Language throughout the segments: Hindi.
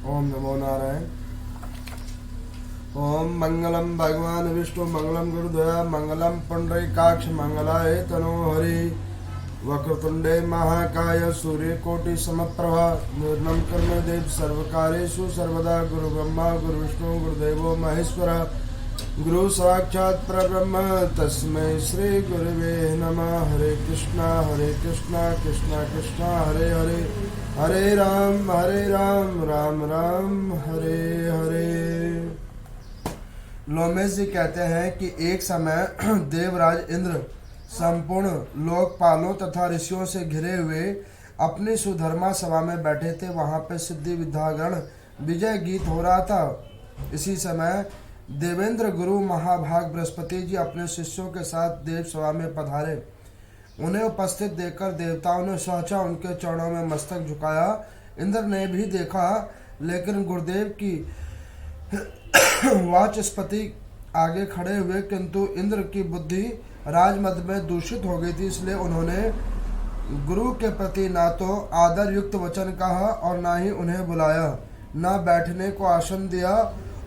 ओम नमो नारायण। ओम मंगलम भगवान विष्णु मंगलम गुरुदेव मंगलम पुंडरीकाक्ष मंगलाय तनोहरि वक्रतुंडे महाकाय सूर्यकोटि समप्रभा निर्मल कर्म देव सर्वकारेषु सर्वदा गुरु ब्रह्मा गुरु विष्णु गुरुदेवो महेश्वरा गुरु साक्षात् परब्रह्म तस्मै श्री गुरुवे नमः। हरे कृष्णा कृष्णा कृष्णा हरे हरे हरे राम राम राम हरे हरे। लोमेश जी कहते हैं कि एक समय देवराज इंद्र संपूर्ण लोकपालों तथा ऋषियों से घिरे हुए अपनी सुधर्मा सभा में बैठे थे। वहां पे सिद्धि विद्यागण विजय गीत हो रहा था। इसी समय देवेंद्र गुरु महाभाग बृहस्पति जी अपने शिष्यों के साथ देव सभा में पधारे। उन्हें उपस्थित देखकर देवताओं ने सहसा उनके चरणों में मस्तक झुकाया। इंद्र ने भी देखा, लेकिन गुरुदेव की वाचस्पति आगे खड़े हुए, किंतु इंद्र की बुद्धि राजमद में दूषित हो गई थी। इसलिए उन्होंने गुरु के प्रति ना तो आदर युक्त वचन कहा और ना ही उन्हें बुलाया, ना बैठने को आसन दिया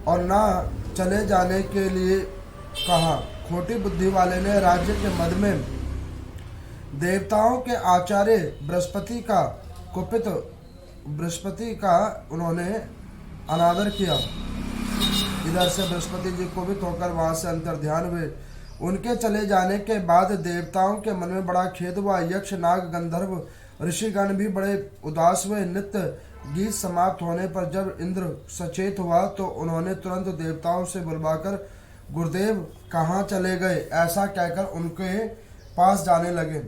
और ना चले जाने के लिए कहा। खोटी बुद्धि वाले ने राज्य के मद में देवताओं के आचार्य बृहस्पति का उन्होंने अनादर किया। इधर से बृहस्पति जी कुपित होकर वहां से अंतर ध्यान हुए। उनके चले जाने के बाद देवताओं के मन में बड़ा खेद हुआ। यक्ष नाग गंधर्व ऋषिगण भी बड़े उदास हुए। नित्य गीत समाप्त होने पर जब इंद्र सचेत हुआ तो उन्होंने तुरंत देवताओं से बुलवाकर गुरुदेव कहाँ चले गए ऐसा कहकर उनके पास जाने लगे।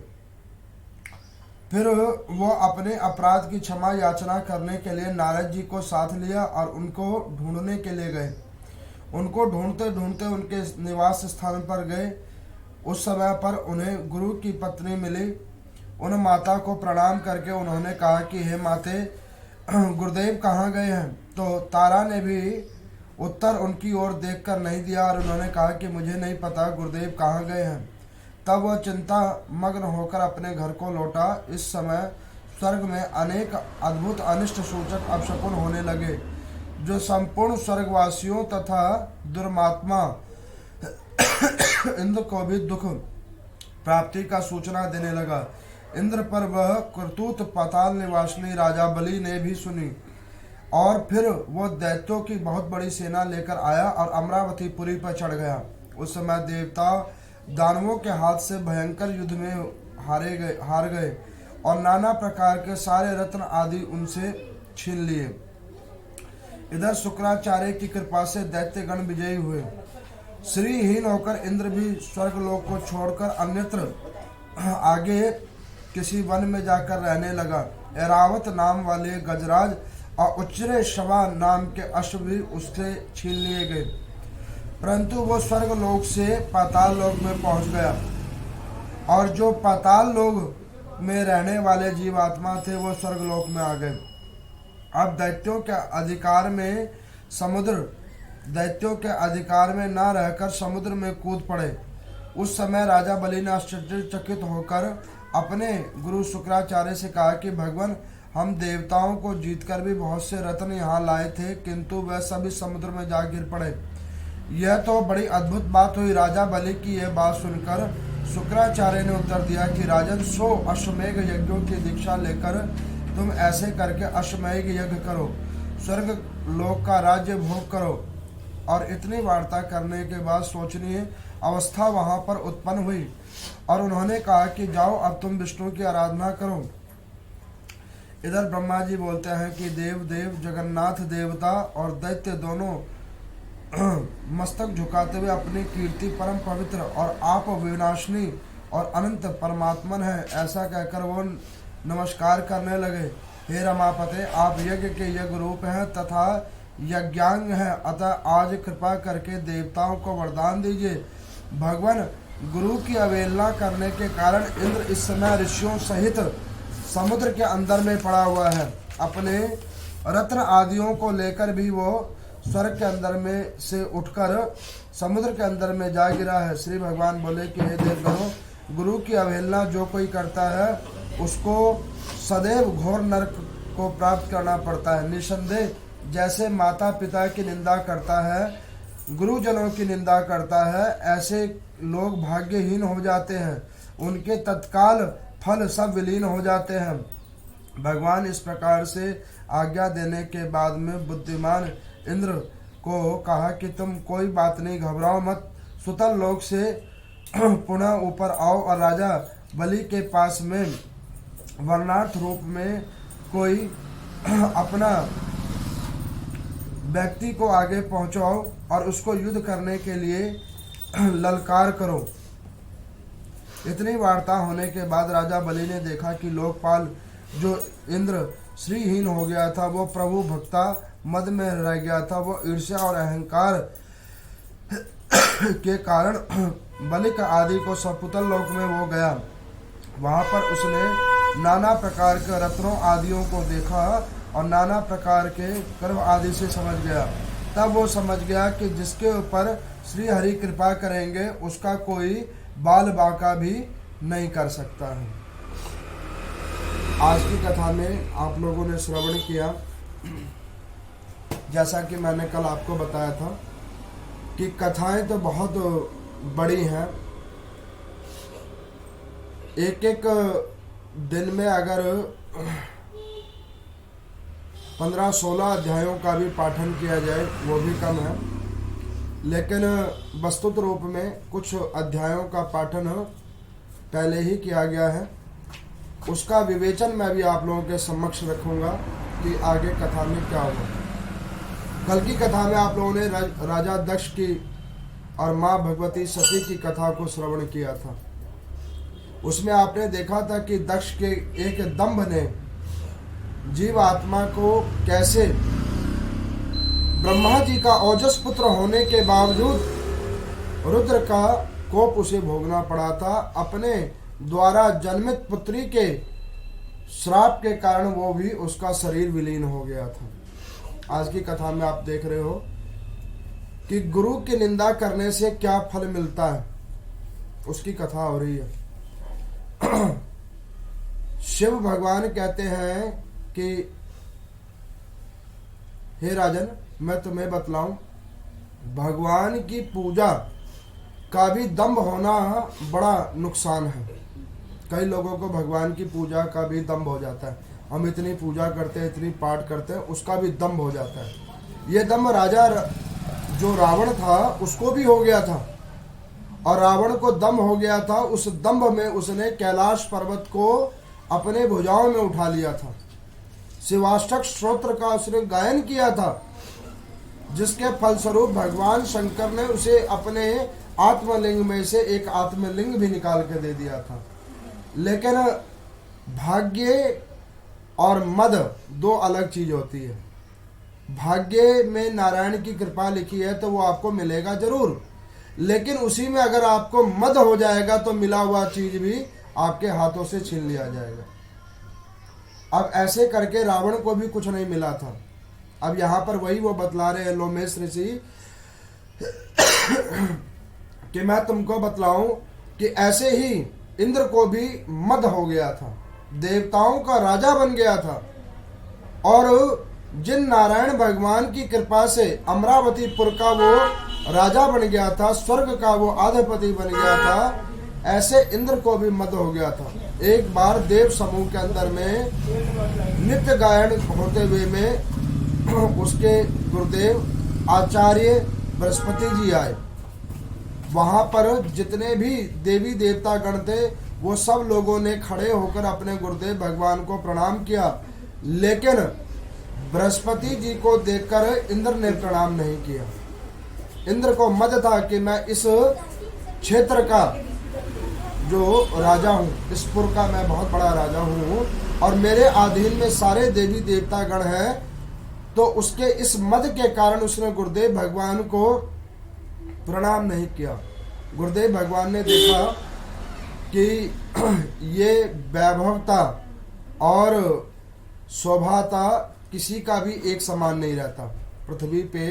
फिर वो अपने अपराध की क्षमा याचना करने के लिए नारद जी को साथ लिया और उनको ढूंढने के लिए गए। उनको ढूंढते ढूंढते उनके निवास स्थान पर गए। उस समय पर उन्हें गुरु की पत्नी मिली। उन माता को प्रणाम करके उन्होंने कहा कि हे माते, गुरुदेव कहाँ गए हैं? तो तारा ने भी उत्तर उनकी ओर देखकर नहीं दिया और उन्होंने कहा कि मुझे नहीं पता गुरुदेव कहाँ गए हैं। तब वह चिंता मग्न होकर अपने घर को लौटा। इस समय स्वर्ग में अनेक अद्भुत अनिष्ट सूचक अपशकुन होने लगे, जो संपूर्ण स्वर्गवासियों तथा दुर्मात्मा इंद्र को भी दुख प्राप्ति का सूचना देने लगा। इंद्र पर वह करतूत पाताल निवासिनी राजा बलि ने भी सुनी और फिर वो दैत्यों की बहुत बड़ी सेना लेकर आया और अमरावतीपुरी पर चढ़ गया। उस समय देवता दानवों के हाथ से भयंकर युद्ध में हार गए और नाना प्रकार के सारे रत्न आदि उनसे छीन लिए। इधर शुक्राचार्य की कृपा से दैत्यगण विजयी हुए। श्रीहीन होकर इंद्र भी स्वर्गलोक को छोड़कर अन्यत्र आगे किसी वन में जाकर रहने लगा। ऐरावत नाम वाले गजराज और उच्चरे शवा नाम के अश्व भी उससे छीन लिए गए, परंतु वो स्वर्गलोक से पाताल लोक में पहुंच गया और जो पाताल लोक में रहने वाले जीवात्मा थे वो स्वर्गलोक में आ गए। अब दैत्यों के अधिकार में न रहकर समुद्र में कूद पड़े। उस समय राजा बलि ने आश्चर्यचकित होकर अपने गुरु शुक्राचार्य से कहा कि भगवान, हम देवताओं को जीतकर भी बहुत से रत्न यहाँ लाए थे, किंतु वह सभी समुद्र में जा गिर पड़े। यह तो बड़ी अद्भुत बात हुई। राजा बलि की यह बात सुनकर शुक्राचार्य ने उत्तर दिया कि राजन, 100 अश्वमेघ यज्ञों की दीक्षा लेकर तुम ऐसे करके अश्वमेघ यज्ञ करो, स्वर्ग लोक का राज्य भोग करो। और इतनी वार्ता करने के बाद शोचनीय अवस्था वहां पर उत्पन्न हुई और उन्होंने कहा कि जाओ, अब तुम विष्णु की आराधना करो। इधर ब्रह्मा जी बोलते हैं कि देव जगन्नाथ देवता और दैत्य दोनों मस्तक झुकाते हुए अपनी कीर्ति परम पवित्र और आप विनाशनी और अनंत परमात्मन है ऐसा कहकर वो नमस्कार करने लगे। हे रमापते, आप यज्ञ के यज्ञ रूप हैं तथा यज्ञांग हैं, अतः आज कृपा करके देवताओं को वरदान दीजिए। भगवान, गुरु की अवहेलना करने के कारण इंद्र इस समय ऋषियों सहित समुद्र के अंदर में पड़ा हुआ है। अपने रत्न आदियों को लेकर भी वो स्वर्ग के अंदर में से उठकर समुद्र के अंदर में जा गिरा है। श्री भगवान बोले कि हे देवगणों, गुरु की अवहेलना जो कोई करता है उसको सदैव घोर नरक को प्राप्त करना पड़ता है। निसंदेह जैसे माता पिता की निंदा करता है, गुरुजनों की निंदा करता है, ऐसे लोग भाग्यहीन हो जाते हैं। उनके तत्काल फल सब विलीन हो जाते हैं। भगवान इस प्रकार से आज्ञा देने के बाद में बुद्धिमान इंद्र को कहा कि तुम कोई बात नहीं, घबराओ मत, सुतल लोक से पुनः ऊपर आओ और राजा बलि के पास में वर्णार्थ रूप में कोई अपना व्यक्ति को आगे पहुंचाओ और उसको युद्ध करने के लिए ललकार करो। इतनी वार्ता होने के बाद राजा बलि ने देखा कि लोकपाल जो इंद्र श्रीहीन हो गया था, वो प्रभु भक्ता मद में रह गया था, वो ईर्ष्या और अहंकार के कारण बलिक आदि को सपुतल लोक में वो गया। वहाँ पर उसने नाना प्रकार के रत्नों आदियों को देखा और नाना प्रकार के कर्म आदि से समझ गया। तब वो समझ गया कि जिसके ऊपर श्री हरि कृपा करेंगे उसका कोई बाल बांका भी नहीं कर सकता है। आज की कथा में आप लोगों ने श्रवण किया, जैसा कि मैंने कल आपको बताया था कि कथाएं तो बहुत बड़ी हैं। एक एक दिन में अगर 15-16 अध्यायों का भी पाठन किया जाए वो भी कम है, लेकिन वस्तुत रूप में कुछ अध्यायों का पाठन पहले ही किया गया है। उसका विवेचन मैं भी आप लोगों के समक्ष रखूंगा कि आगे कथा में क्या होगा। कल की कथा में आप लोगों ने राजा दक्ष की और माँ भगवती सती की कथा को श्रवण किया था। उसमें आपने देखा था कि दक्ष के एक दंभ ने जीव आत्मा को कैसे ब्रह्मा जी का ओजस पुत्र होने के बावजूद रुद्र का कोप उसे भोगना पड़ा था। अपने द्वारा जन्मित पुत्री के श्राप के कारण वो भी उसका शरीर विलीन हो गया था। आज की कथा में आप देख रहे हो कि गुरु की निंदा करने से क्या फल मिलता है, उसकी कथा हो रही है। शिव भगवान कहते हैं कि हे राजन, मैं तुम्हें बतलाऊं, भगवान की पूजा का भी दंभ होना बड़ा नुकसान है। कई लोगों को भगवान की पूजा का भी दंभ हो जाता है। हम इतनी पूजा करते हैं, इतनी पाठ करते हैं, उसका भी दंभ हो जाता है। ये दंभ राजा जो रावण था उसको भी हो गया था, और रावण को दंभ हो गया था। उस दंभ में उसने कैलाश पर्वत को अपने भुजाओं में उठा लिया था। शिवाष्टक स्तोत्र का उसने गायन किया था, जिसके फलस्वरूप भगवान शंकर ने उसे अपने आत्मलिंग में से एक आत्मलिंग भी निकाल के दे दिया था। लेकिन भाग्य और मद दो अलग चीज होती है। भाग्य में नारायण की कृपा लिखी है तो वो आपको मिलेगा जरूर, लेकिन उसी में अगर आपको मद हो जाएगा तो मिला हुआ चीज भी आपके हाथों से छीन लिया जाएगा। अब ऐसे करके रावण को भी कुछ नहीं मिला था। अब यहाँ पर वही वो बतला रहे हैं लोमेश ऋषि कि मैं तुमको बतलाऊं कि ऐसे ही इंद्र को भी मद हो गया था, देवताओं का राजा बन गया था, और जिन नारायण भगवान की कृपा से अमरावतीपुर का वो राजा बन गया था, स्वर्ग का वो आधिपति बन गया था, ऐसे इंद्र को भी मद हो गया था। एक बार देव समूह के अंदर में नित्य गायन होते हुए में उसके गुरुदेव आचार्य बृहस्पति जी आए। वहां पर जितने भी देवी देवता गण थे वो सब लोगों ने खड़े होकर अपने गुरुदेव भगवान को प्रणाम किया, लेकिन बृहस्पति जी को देखकर इंद्र ने प्रणाम नहीं किया। इंद्र को मद था कि मैं इस क्षेत्र का जो राजा हूँ, इस पुर का मैं बहुत बड़ा राजा हूँ और मेरे अधीन में सारे देवी देवता गण हैं, तो उसके इस मद के कारण उसने गुरुदेव भगवान को प्रणाम नहीं किया। गुरुदेव भगवान ने देखा कि ये वैभवता और शोभाता किसी का भी एक समान नहीं रहता। पृथ्वी पे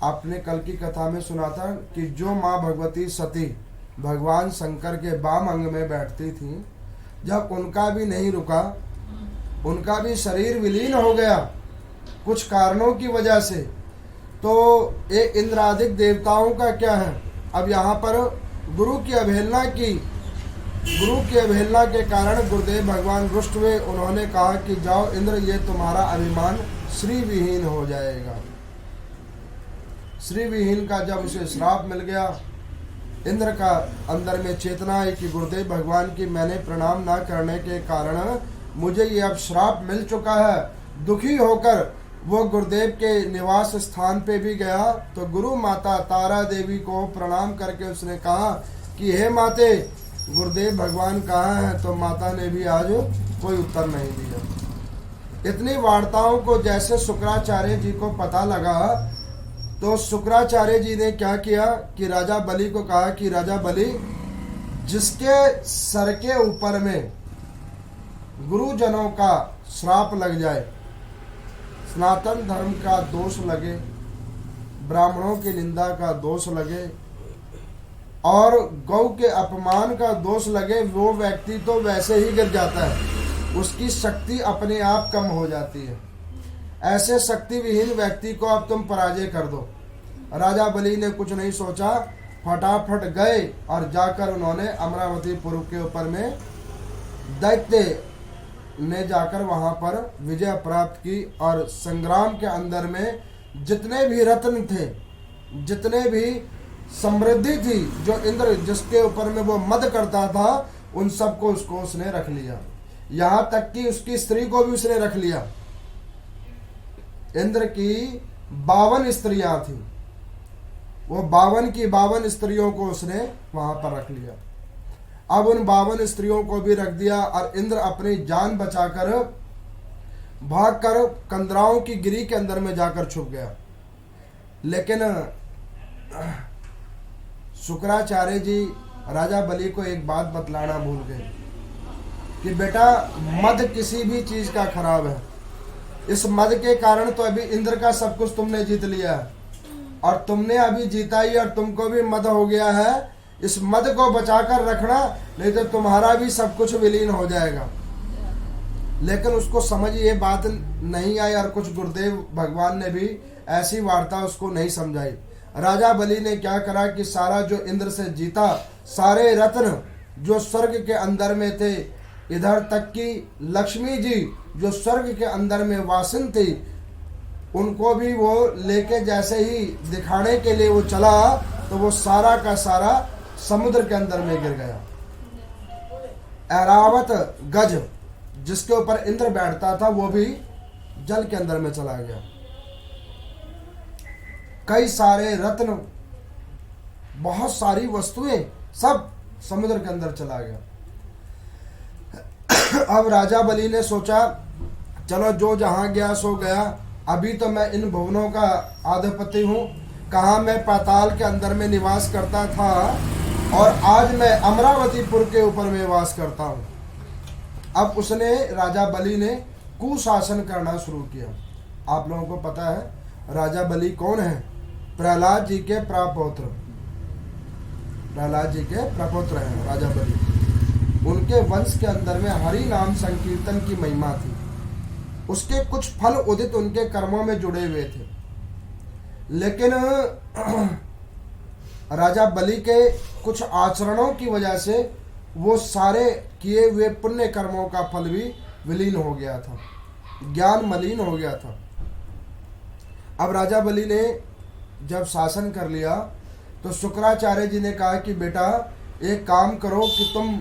आपने कल की कथा में सुना था कि जो माँ भगवती सती भगवान शंकर के वाम अंग में बैठती थी, जब उनका भी नहीं रुका, उनका भी शरीर विलीन हो गया, कुछ कारणों की वजह से। तो ये इंद्रादिक देवताओं का क्या है, अब यहाँ पर गुरु की अवहेलना की, गुरु की अवहेलना के कारण गुरुदेव भगवान रुष्ट हुए। उन्होंने कहा कि जाओ इंद्र, ये तुम्हारा अभिमान श्री विहीन हो जाएगा। श्री विहीन का जब उसे श्राप मिल गया, इंद्र का अंदर में चेतना है कि गुरुदेव भगवान की मैंने प्रणाम ना करने के कारण मुझे ये अब श्राप मिल चुका है। दुखी होकर वो गुरुदेव के निवास स्थान पे भी गया तो गुरु माता तारा देवी को प्रणाम करके उसने कहा कि हे माते, गुरुदेव भगवान कहाँ हैं? तो माता ने भी आज कोई उत्तर नहीं दिया। इतनी वार्ताओं को जैसे शुक्राचार्य जी को पता लगा तो शुक्राचार्य जी ने क्या किया कि राजा बलि को कहा कि राजा बलि, जिसके सर के ऊपर में गुरुजनों का श्राप लग जाए, सनातन धर्म का दोष लगे, ब्राह्मणों की निंदा का दोष लगे और गौ के अपमान का दोष लगे, वो व्यक्ति तो वैसे ही गिर जाता है, उसकी शक्ति अपने आप कम हो जाती है। ऐसे शक्ति विहीन व्यक्ति को अब तुम पराजय कर दो। राजा बलि ने कुछ नहीं सोचा, फटाफट गए और जाकर उन्होंने अमरावतीपुर के ऊपर में दैत्य ने जाकर वहां पर विजय प्राप्त की और संग्राम के अंदर में जितने भी रत्न थे, जितने भी समृद्धि थी, जो इंद्र जिसके ऊपर में वो मद करता था, उन सबको उसने रख लिया। यहाँ तक कि उसकी स्त्री को भी उसने रख लिया। इंद्र की 52 स्त्रियां थी, वो 52 की 52 स्त्रियों को उसने वहां पर रख लिया। अब उन 52 स्त्रियों को भी रख दिया और इंद्र अपनी जान बचाकर भागकर कंदराओं की गिरी के अंदर में जाकर छुप गया। लेकिन शुक्राचार्य जी राजा बलि को एक बात बतलाना भूल गए कि बेटा, मद किसी भी चीज का खराब है। इस मद के कारण तो अभी इंद्र का सब कुछ तुमने जीत लिया है और तुमने अभी जीता ही और तुमको भी मद हो गया है। इस मद को बचाकर रखना, नहीं तो तुम्हारा भी सब कुछ विलीन हो जाएगा। लेकिन उसको समझ ये बात नहीं आई और कुछ गुरुदेव भगवान ने भी ऐसी वार्ता उसको नहीं समझाई। राजा बलि ने क्या करा कि सारा जो इंद्र से जीता, सारे रत्न जो स्वर्ग के अंदर में थे, इधर तक कि लक्ष्मी जी जो स्वर्ग के अंदर में वासिन थी, उनको भी वो लेके जैसे ही दिखाने के लिए वो चला तो वो सारा का सारा समुद्र के अंदर में गिर गया। ऐरावत गज जिसके ऊपर इंद्र बैठता था वो भी जल के अंदर में चला गया। कई सारे रत्न, बहुत सारी वस्तुएं सब समुद्र के अंदर चला गया। अब राजा बलि ने सोचा, चलो जो जहां गया सो गया, अभी तो मैं इन भुवनों का आधिपति हूँ। कहाँ मैं पाताल के अंदर में निवास करता था और आज मैं अमरावतीपुर के ऊपर में वास करता हूँ। अब उसने, राजा बलि ने कुशासन करना शुरू किया। आप लोगों को पता है राजा बलि कौन है? प्रहलाद जी के प्रपौत्र, प्रहलाद जी के प्रपौत्र हैं राजा बलि। उनके वंश के अंदर में हरि नाम संकीर्तन की महिमा थी। उसके कुछ फल उदित उनके कर्मों में जुड़े हुए थे। लेकिन राजा बलि के कुछ आचरणों की वजह से वो सारे किए हुए पुण्य कर्मों का फल भी विलीन हो गया था, ज्ञान मलिन हो गया था। अब राजा बलि ने जब शासन कर लिया तो शुक्राचार्य जी ने कहा कि बेटा एक काम करो कि तुम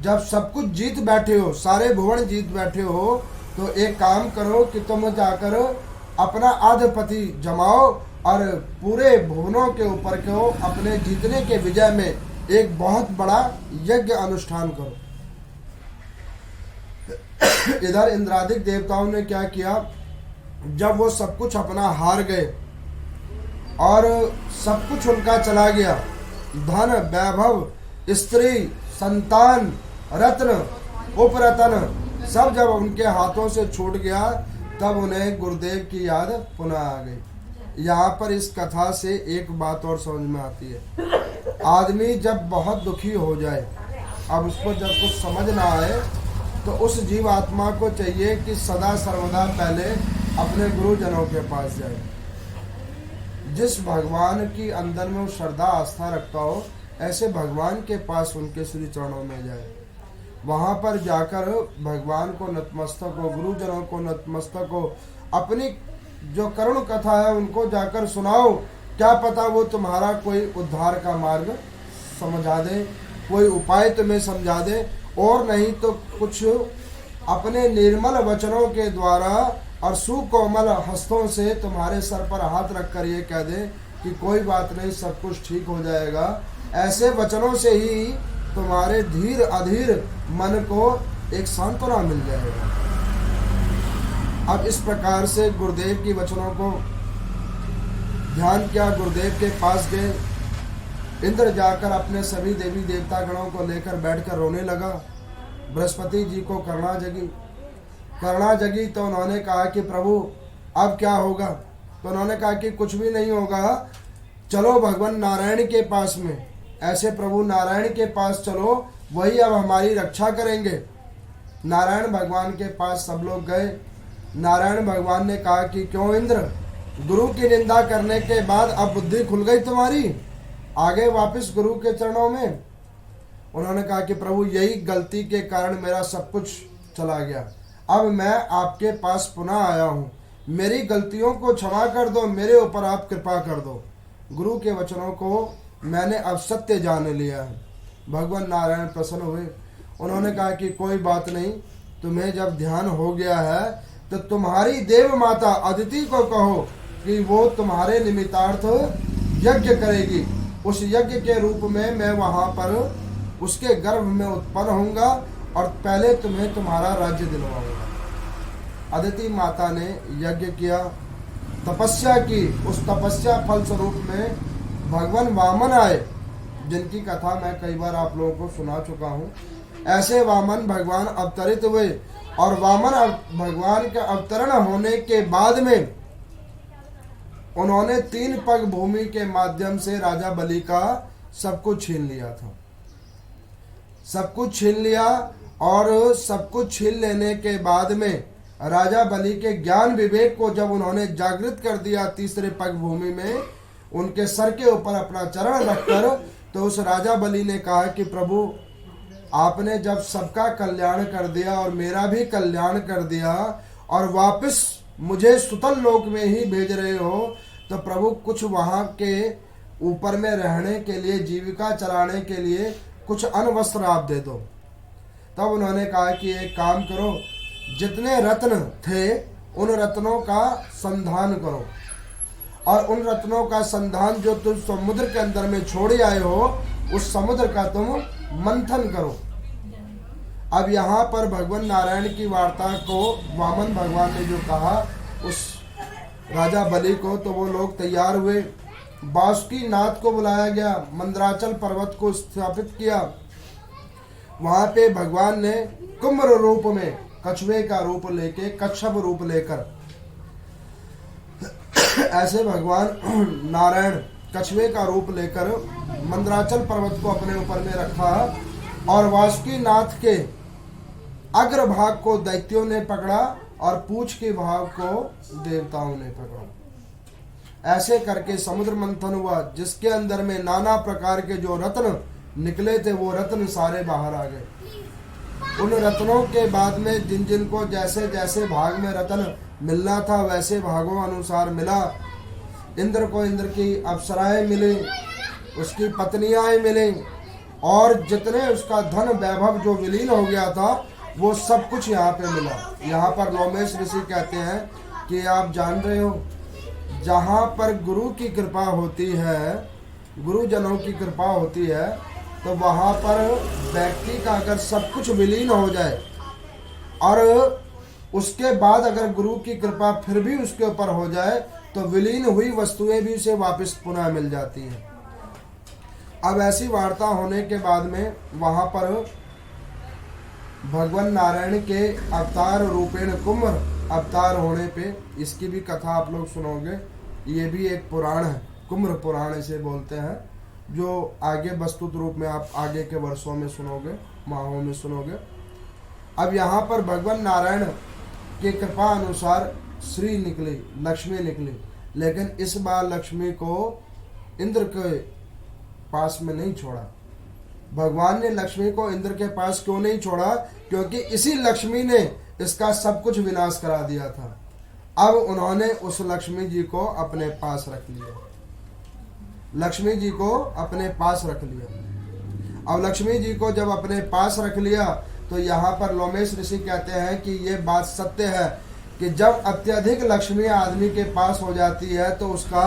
जब सब कुछ जीत बैठे हो, सारे भुवन जीत बैठे हो, तो एक काम करो कि तुम जाकर अपना आधिपति जमाओ और पूरे भुवनों के ऊपर को अपने जीतने के विजय में एक बहुत बड़ा यज्ञ अनुष्ठान करो। इधर इंद्रादिक देवताओं ने क्या किया, जब वो सब कुछ अपना हार गए और सब कुछ उनका चला गया, धन वैभव, स्त्री, संतान, रत्न, उपरत्न सब जब उनके हाथों से छूट गया, तब उन्हें गुरुदेव की याद पुनः आ गई। यहाँ पर इस कथा से एक बात और समझ में आती है, आदमी जब बहुत दुखी हो जाए, अब उसको जब कुछ समझ ना आए, तो उस जीव आत्मा को चाहिए कि सदा सर्वदा पहले अपने गुरुजनों के पास जाए। जिस भगवान की अंदर में वो श्रद्धा आस्था रखता हो, ऐसे भगवान के पास उनके श्री चरणों में जाए। वहां पर जाकर भगवान को नतमस्तक हो, गुरुजनों को नतमस्तक हो, अपनी जो करुण कथा है उनको जाकर सुनाओ। क्या पता वो तुम्हारा कोई उद्धार का मार्ग समझा दे, कोई उपाय तुम्हें समझा दे, और नहीं तो कुछ अपने निर्मल वचनों के द्वारा और सुकोमल हस्तों से तुम्हारे सर पर हाथ रखकर ये कह दे कि कोई बात नहीं, सब कुछ ठीक हो जाएगा। ऐसे वचनों से ही तुम्हारे धीर अधीर मन को एक सांत्वना मिल जाएगा। अब इस प्रकार से गुरुदेव की वचनों को ध्यान किया, गुरुदेव के पास गए। इंद्र जाकर अपने सभी देवी देवता गणों को लेकर बैठकर रोने लगा। बृहस्पति जी को करुणा जगी तो उन्होंने कहा कि प्रभु अब क्या होगा। तो उन्होंने कहा कि कुछ भी नहीं होगा, चलो भगवान नारायण के पास में। ऐसे प्रभु नारायण के पास चलो, वही अब हमारी रक्षा करेंगे। नारायण भगवान के पास सब लोग गए। नारायण भगवान ने कहा कि क्यों इंद्र, गुरु की निंदा करने के बाद अब बुद्धि खुल गई तुम्हारी, आगे वापस गुरु के चरणों में। उन्होंने कहा कि प्रभु यही गलती के कारण मेरा सब कुछ चला गया, अब मैं आपके पास पुनः आया हूँ, मेरी गलतियों को क्षमा कर दो, मेरे ऊपर आप कृपा कर दो। गुरु के वचनों को मैंने अब सत्य जान लिया है। भगवान नारायण प्रसन्न हुए। उन्होंने कहा कि कोई बात नहीं, तुम्हें जब ध्यान हो गया है तो तुम्हारी देव माता अदिति को कहो कि वो तुम्हारे निमित्तार्थ यज्ञ करेगी। उस यज्ञ के रूप में मैं वहां पर उसके गर्भ में उत्पन्न होऊंगा और पहले तुम्हें तुम्हारा राज्य दिलवाऊंगा। अदिति माता ने यज्ञ किया, तपस्या की। उस तपस्या फल स्वरूप में भगवान वामन आए, जिनकी कथा मैं कई बार आप लोगों को सुना चुका हूँ। ऐसे वामन भगवान अवतरित हुए और वामन भगवान के अवतरण होने के बाद में उन्होंने 3 पग भूमि के माध्यम से राजा बलि का सब कुछ छीन लिया था। सब कुछ छीन लिया और सब कुछ छीन लेने के बाद में राजा बलि के ज्ञान विवेक को जब उन्होंने जागृत कर दिया, तीसरे पग भूमि में उनके सर के ऊपर अपना चरण रखकर, तो उस राजा बलि ने कहा कि प्रभु आपने जब सबका कल्याण कर दिया और मेरा भी कल्याण कर दिया और वापस मुझे सुतल लोक में ही भेज रहे हो, तो प्रभु कुछ वहाँ के ऊपर में रहने के लिए, जीविका चलाने के लिए कुछ अन्न वस्त्र आप दे दो। तब उन्होंने कहा कि एक काम करो, जितने रत्न थे उन रत्नों का संधान करो और उन रत्नों का संधान जो तुम समुद्र के अंदर में छोड़े आए हो, उस समुद्र का तुम मंथन करो। अब यहाँ पर भगवान नारायण की वार्ता को वामन भगवान ने जो कहा उस राजा बलि को, तो वो लोग तैयार हुए। बासुकी नाथ को बुलाया गया, मंदराचल पर्वत को स्थापित किया। वहां पे भगवान ने कुम्र रूप में, कछुए का रूप लेके, कच्छप रूप लेकर, ऐसे भगवान नारायण कछुए का रूप लेकर मंदराचल पर्वत को अपने ऊपर में रखा और वासुकी नाथ के अग्रभाग को दैत्यों ने पकड़ा और पूंछ के भाग को देवताओं ने पकड़ा। ऐसे करके समुद्र मंथन हुआ, जिसके अंदर में नाना प्रकार के जो रत्न निकले थे वो रत्न सारे बाहर आ गए। उन रत्नों के बाद में जिन जिन को जैसे जैसे भाग में रत्न मिलना था वैसे भागों अनुसार मिला। इंद्र को इंद्र की अप्सराएं मिली, उसकी पत्नियां मिली और जितने उसका धन वैभव जो विलीन हो गया था वो सब कुछ यहाँ पे मिला। यहाँ पर लोमेश ऋषि कहते हैं कि आप जान रहे हो, जहाँ पर गुरु की कृपा होती है, गुरुजनों की कृपा होती है, तो वहाँ पर व्यक्ति का अगर सब कुछ विलीन हो जाए और उसके बाद अगर गुरु की कृपा फिर भी उसके ऊपर हो जाए तो विलीन हुई वस्तुएं भी उसे वापस पुनः मिल जाती हैं। अब ऐसी वार्ता होने के बाद में वहाँ पर भगवान नारायण के अवतार रूपेण कुम्र अवतार होने पे, इसकी भी कथा आप लोग सुनोगे। ये भी एक पुराण है, कुम्र पुराण इसे बोलते हैं, जो आगे वस्तुत रूप में आप आगे के वर्षों में सुनोगे, माहों में सुनोगे। अब यहाँ पर भगवान नारायण की कृपा अनुसार श्री निकली, लक्ष्मी निकली। लेकिन इस बार लक्ष्मी को इंद्र के पास में नहीं छोड़ा। भगवान ने लक्ष्मी को इंद्र के पास क्यों नहीं छोड़ा? क्योंकि इसी लक्ष्मी ने इसका सब कुछ विनाश करा दिया था। अब उन्होंने उस लक्ष्मी जी को अपने पास रख लिया, लक्ष्मी जी को अपने पास रख लिया। अब लक्ष्मी जी को जब अपने पास रख लिया तो यहाँ पर लोमेश ऋषि कहते हैं कि ये बात सत्य है कि जब अत्यधिक लक्ष्मी आदमी के पास हो जाती है तो उसका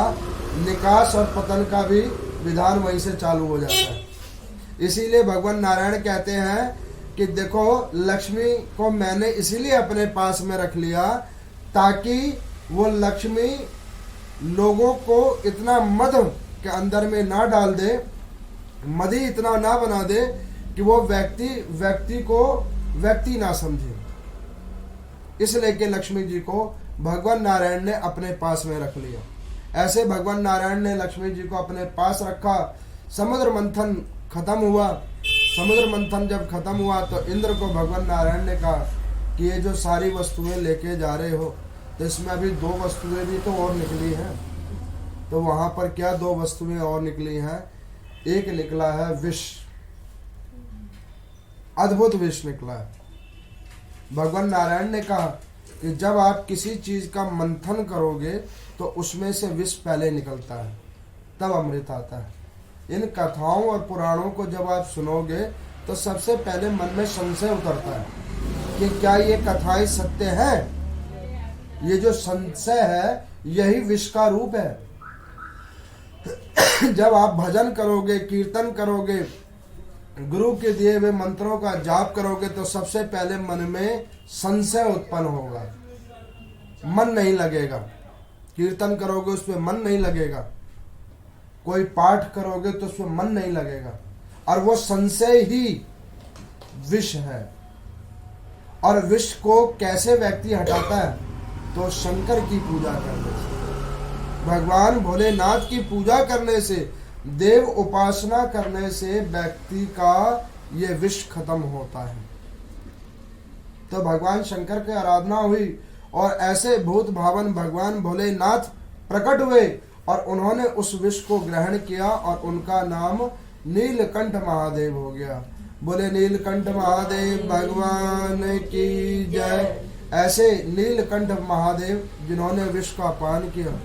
निकास और पतन का भी विधान वहीं से चालू हो जाता है। इसीलिए भगवान नारायण कहते हैं कि देखो, लक्ष्मी को मैंने इसीलिए अपने पास में रख लिया ताकि वो लक्ष्मी लोगों को इतना मद के अंदर में ना डाल दे, मदी इतना ना बना दे कि वो व्यक्ति को व्यक्ति ना समझे। इसलिए कि लक्ष्मी जी को भगवान नारायण ने अपने पास में रख लिया। ऐसे भगवान नारायण ने लक्ष्मी जी को अपने पास रखा। समुद्र मंथन खत्म हुआ। समुद्र मंथन जब खत्म हुआ तो इंद्र को भगवान नारायण ने कहा कि ये जो सारी वस्तुएं लेके जा रहे हो तो इसमें अभी 2 वस्तुएं भी तो और निकली हैं। तो वहां पर क्या 2 वस्तुएं और निकली हैं? एक निकला है विष, अद्भुत विष निकला है। भगवान नारायण ने कहा कि जब आप किसी चीज का मंथन करोगे तो उसमें से विष पहले निकलता है, तब अमृत आता है। इन कथाओं और पुराणों को जब आप सुनोगे तो सबसे पहले मन में संशय उतरता है कि क्या ये कथाएं सत्य हैं? ये जो संशय है यही विष का रूप है। जब आप भजन करोगे, कीर्तन करोगे, गुरु के दिए हुए मंत्रों का जाप करोगे तो सबसे पहले मन में संशय उत्पन्न होगा, मन नहीं लगेगा। कीर्तन करोगे उसमें मन नहीं लगेगा, कोई पाठ करोगे तो उसमें मन नहीं लगेगा, और वो संशय ही विष है। और विष को कैसे व्यक्ति हटाता है? तो शंकर की पूजा करने से, भगवान भोलेनाथ की पूजा करने से, देव उपासना करने से व्यक्ति का ये विष खत्म होता है। तो भगवान शंकर की आराधना हुई और ऐसे भूत भावन भगवान भोलेनाथ प्रकट हुए और उन्होंने उस विष को ग्रहण किया और उनका नाम नीलकंठ महादेव हो गया। बोले नीलकंठ महादेव भगवान की जय। ऐसे नीलकंठ महादेव जिन्होंने विष का पान किया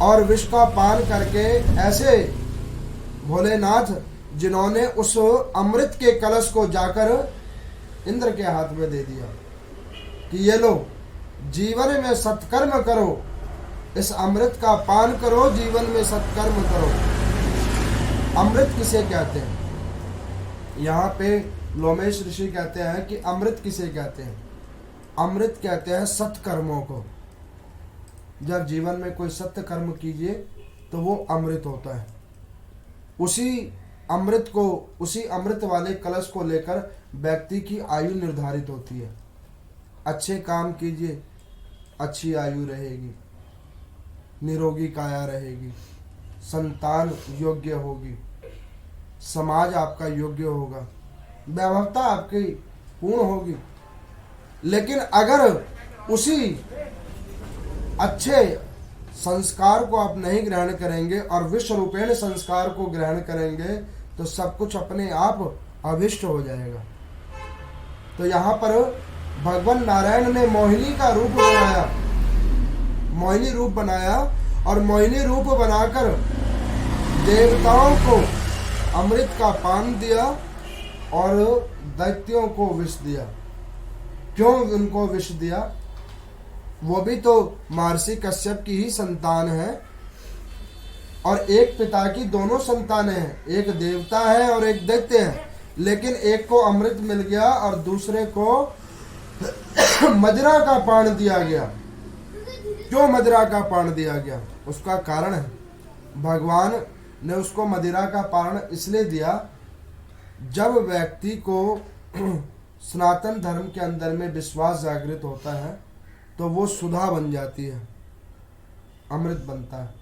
और विष का पान करके ऐसे भोलेनाथ जिन्होंने उस अमृत के कलश को जाकर इंद्र के हाथ में दे दिया कि ये लो, जीवन में सत्कर्म करो, इस अमृत का पान करो, जीवन में सत्कर्म करो। अमृत किसे कहते हैं? यहाँ पे लोमेश ऋषि कहते हैं कि अमृत किसे कहते हैं? अमृत कहते हैं सत्कर्मों को। जब जीवन में कोई सत्य कर्म कीजिए तो वो अमृत होता है। उसी अमृत वाले कलश को लेकर व्यक्ति की आयु निर्धारित होती है। अच्छे काम कीजिए, अच्छी आयु रहेगी, निरोगी काया रहेगी, संतान योग्य होगी, समाज आपका योग्य होगा, वैभवता आपकी पूर्ण होगी। लेकिन अगर उसी अच्छे संस्कार को आप नहीं ग्रहण करेंगे और विश्व रूपेण संस्कार को ग्रहण करेंगे तो सब कुछ अपने आप अभिष्ट हो जाएगा। तो यहाँ पर भगवान नारायण ने मोहिनी का रूप बनाया, मोहिनी रूप बनाया और मोहिनी रूप बनाकर देवताओं को अमृत का पान दिया और दैत्यों को विष दिया। क्यों उनको विष दिया? वो भी तो महर्षि कश्यप की ही संतान है और एक पिता की दोनों संतान हैं, एक देवता है और एक दैत्य है। लेकिन एक को अमृत मिल गया और दूसरे को मदिरा का पान दिया गया। क्यों मदिरा का पान दिया गया? उसका कारण है, भगवान ने उसको मदिरा का पान इसलिए दिया, जब व्यक्ति को सनातन धर्म के अंदर में विश्वास जागृत होता है तो वो सुधा बन जाती है, अमृत बनता है।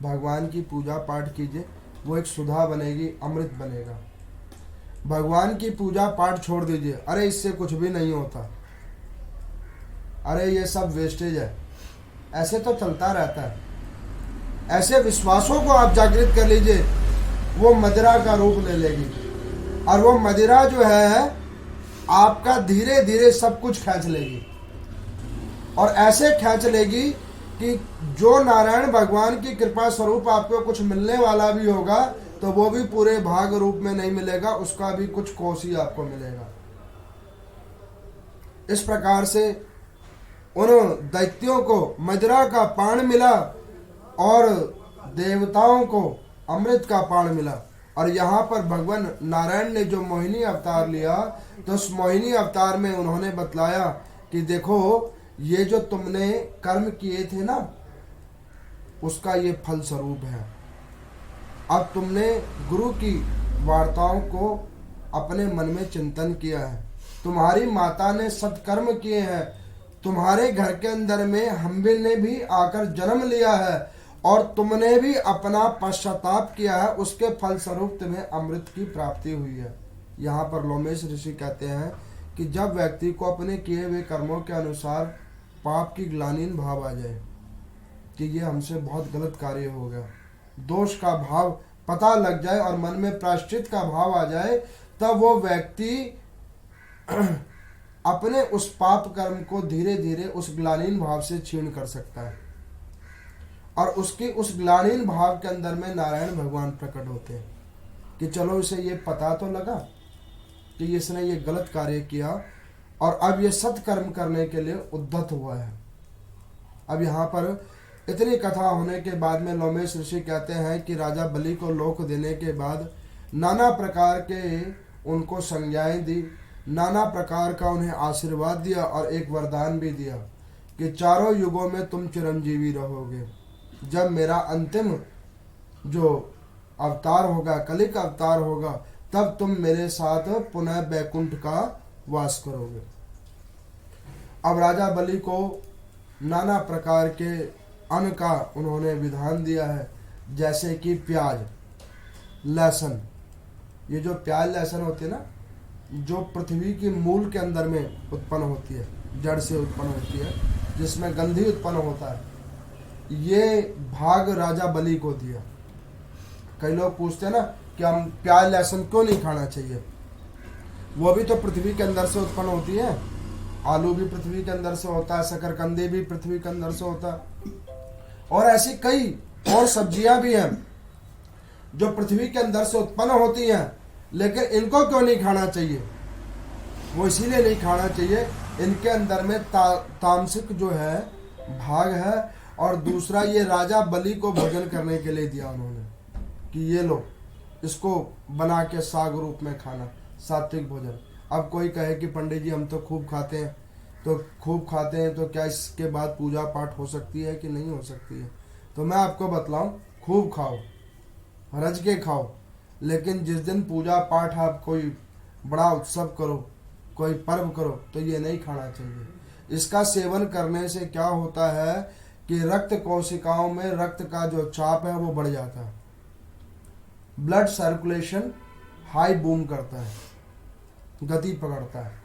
भगवान की पूजा पाठ कीजिए, वो एक सुधा बनेगी, अमृत बनेगा। भगवान की पूजा पाठ छोड़ दीजिए, अरे इससे कुछ भी नहीं होता, अरे ये सब वेस्टेज है, ऐसे तो चलता रहता है। ऐसे विश्वासों को आप जागृत कर लीजिए, वो मदिरा का रूप ले लेगी, और वो मदिरा जो है आपका धीरे धीरे सब कुछ खींच लेगी, और ऐसे खींच लेगी कि जो नारायण भगवान की कृपा स्वरूप आपको कुछ मिलने वाला भी होगा तो वो भी पूरे भाग रूप में नहीं मिलेगा, उसका भी कुछ कोष ही आपको मिलेगा। इस प्रकार से उन दैत्यों को मदिरा का पान मिला और देवताओं को अमृत का पान मिला। और यहाँ पर भगवान नारायण ने जो मोहिनी अवतार लिया, तो उस मोहिनी अवतार में उन्होंने बतलाया कि देखो ये जो तुमने कर्म किए थे ना, उसका ये फल स्वरूप है। अब तुमने गुरु की वार्ताओं को अपने मन में चिंतन किया है, तुम्हारी माता ने सत्कर्म किए हैं, तुम्हारे घर के अंदर में हम भी ने भी आकर जन्म लिया है, और तुमने भी अपना पश्चाताप किया है, उसके फल स्वरूप तुम्हें अमृत की प्राप्ति हुई है। यहाँ पर लोमेश ऋषि कहते हैं कि जब व्यक्ति को अपने किए हुए कर्मों के अनुसार पाप की ग्लानिन भाव आ जाए कि ये हमसे बहुत गलत कार्य हो गया, दोष का भाव पता लग जाए और मन में प्रायश्चित का भाव आ जाए, तब वो व्यक्ति अपने उस पाप कर्म को धीरे धीरे उस ग्लानिन भाव से क्षीण कर सकता है, और उसके उस ग्लानिन भाव के अंदर में नारायण भगवान प्रकट होते हैं कि चलो इसे ये पता तो लगा कि इसने ये गलत कार्य किया और अब ये सत्कर्म करने के लिए उद्यत हुआ है। अब यहाँ पर इतनी कथा होने के बाद में लोमेश ऋषि कहते हैं कि राजा बलि को लोक देने के बाद नाना प्रकार के उनको संज्ञाएं दी, नाना प्रकार का उन्हें आशीर्वाद दिया और एक वरदान भी दिया कि चारों युगों में तुम चिरंजीवी रहोगे। जब मेरा अंतिम जो अवतार होगा, कलिक अवतार होगा, तब तुम मेरे साथ पुनः बैकुंठ का वास करोगे। अब राजा बलि को नाना प्रकार के अन्न का उन्होंने विधान दिया है, जैसे कि प्याज, लहसुन। ये जो प्याज लहसुन होती है ना, जो पृथ्वी की मूल के अंदर में उत्पन्न होती है, जड़ से उत्पन्न होती है, जिसमें गंधी उत्पन्न होता है, ये भाग राजा बलि को दिया। कई लोग पूछते हैं ना कि हम प्याज लहसुन क्यों नहीं खाना चाहिए, वो भी तो पृथ्वी के अंदर से उत्पन्न होती है। आलू भी पृथ्वी के अंदर से होता है, शकरकंदी भी पृथ्वी के अंदर से होता है, और ऐसी कई और सब्जियां भी हैं जो पृथ्वी के अंदर से उत्पन्न होती हैं, लेकिन इनको क्यों नहीं खाना चाहिए? वो इसीलिए नहीं खाना चाहिए, इनके अंदर में तामसिक जो है भाग है, और दूसरा ये राजा बलि को भोजन करने के लिए दिया उन्होंने कि ये लो, इसको बना के साग रूप में खाना, सात्विक भोजन। अब कोई कहे कि पंडित जी हम तो खूब खाते हैं, तो खूब खाते हैं तो क्या इसके बाद पूजा पाठ हो सकती है कि नहीं हो सकती है? तो मैं आपको बतलाऊं, खूब खाओ, रज के खाओ, लेकिन जिस दिन पूजा पाठ आप कोई बड़ा उत्सव करो, कोई पर्व करो, तो ये नहीं खाना चाहिए। इसका सेवन करने से क्या होता है कि रक्त कोशिकाओं में रक्त का जो चाप है वो बढ़ जाता है, ब्लड सर्कुलेशन हाई बूम करता है, गति पकड़ता है।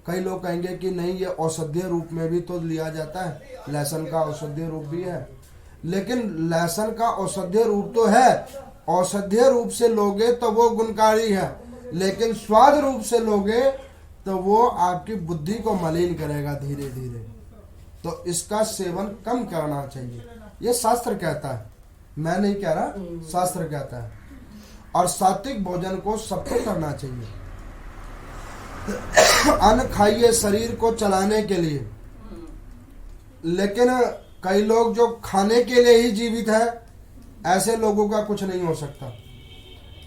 कई लोग कहेंगे कि नहीं, ये औषधीय रूप में भी तो लिया जाता है, लहसुन का औषधीय रूप भी है, लेकिन लहसुन का औषधीय रूप तो है, औषधीय रूप से लोगे तो वो गुणकारी है, लेकिन स्वाद रूप से लोगे तो वो आपकी बुद्धि को मलिन करेगा धीरे धीरे। तो इसका सेवन कम करना चाहिए, ये शास्त्र कहता है, मैं नहीं कह रहा, शास्त्र कहता है। और सात्विक भोजन को सबको करना चाहिए। अन्न खाइए शरीर को चलाने के लिए, लेकिन कई लोग जो खाने के लिए ही जीवित है, ऐसे लोगों का कुछ नहीं हो सकता।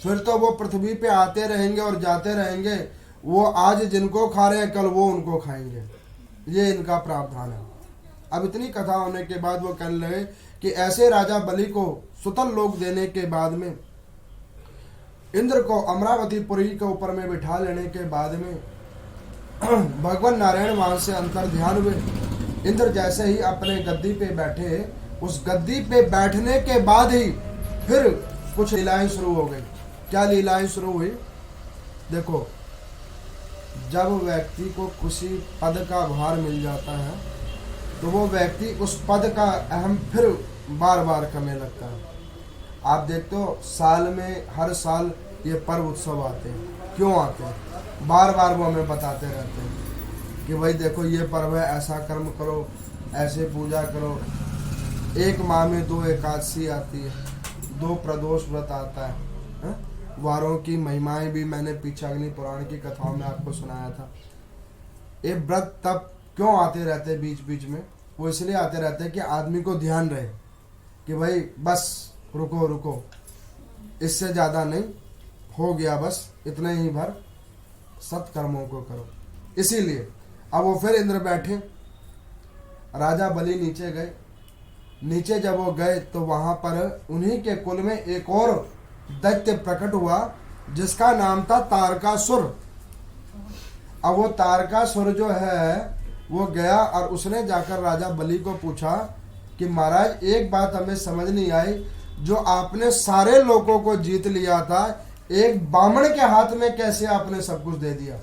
फिर तो वो पृथ्वी पे आते रहेंगे और जाते रहेंगे, वो आज जिनको खा रहे हैं कल वो उनको खाएंगे, ये इनका प्रावधान है। अब इतनी कथा होने के बाद वो कहने लगे कि ऐसे राजा बलि को सुतल लोक देने के बाद में, इंद्र को अमरावती पुरी के ऊपर में बिठा लेने के बाद में भगवान नारायण वहां से अंतर ध्यान हुए। इंद्र जैसे ही अपने गद्दी पे बैठे, उस गद्दी पे बैठने के बाद ही फिर कुछ लीलाएं शुरू हो गई। क्या लीलाएं शुरू हुई? देखो, जब व्यक्ति को खुशी पद का भार मिल जाता है तो वो व्यक्ति उस पद का अहम फिर बार बार करने लगता है। आप देखते हो साल में हर साल ये पर्व उत्सव आते हैं। क्यों आते हैं? बार बार वो हमें बताते रहते हैं कि भाई देखो ये पर्व है, ऐसा कर्म करो, ऐसे पूजा करो। एक माह में 2 एकादशी आती है, 2 प्रदोष व्रत आता है। वारों की महिमाएं भी मैंने पीछे अग्नि पुराण की कथाओं में आपको सुनाया था। ये व्रत तब क्यों आते रहते हैं बीच बीच में? वो इसलिए आते रहते हैं कि आदमी को ध्यान रहे कि भाई बस रुको रुको, इससे ज़्यादा नहीं, हो गया बस इतने ही भर सत्कर्मों को करो। इसीलिए अब वो फिर इंद्र बैठे, राजा बलि नीचे गए। नीचे जब वो गए तो वहां पर उन्हीं के कुल में एक और दैत्य प्रकट हुआ जिसका नाम था तारकासुर। अब वो तारकासुर जो है वो गया और उसने जाकर राजा बलि को पूछा कि महाराज एक बात हमें समझ नहीं आई, जो आपने सारे लोगों को जीत लिया था, एक बामण के हाथ में कैसे आपने सब कुछ दे दिया?